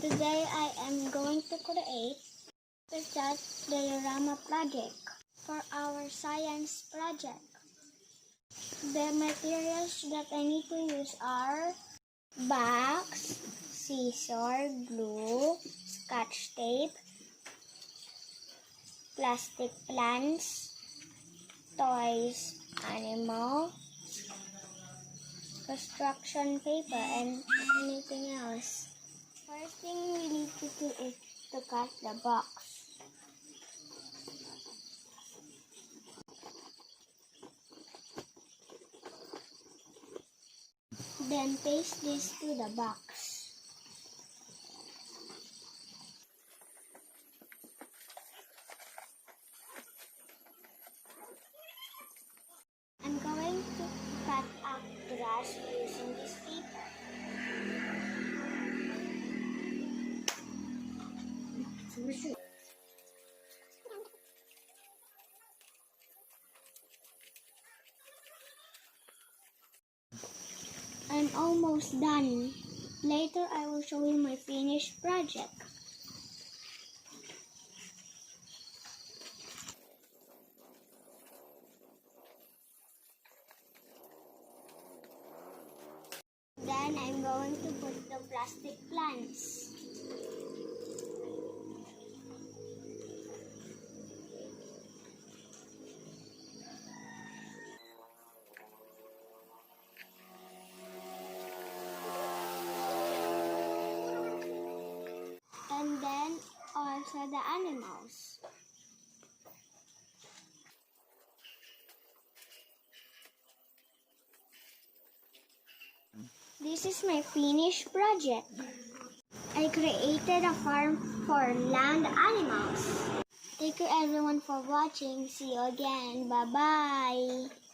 Today I am going to create that diorama project for our science project. The materials that I need to use are box, scissor, glue, scotch tape, plastic plants, toys, animal, construction paper, and anything else. First thing we need to do is to cut the box. Then paste this to the box. I'm going to cut up grass using this paper. I'm almost done. Later I will show you my finished project. Then I'm going to put the plastic plants. And then also the animals. This is my finished project. I created a farm for land animals. Thank you everyone for watching. See you again. Bye-bye.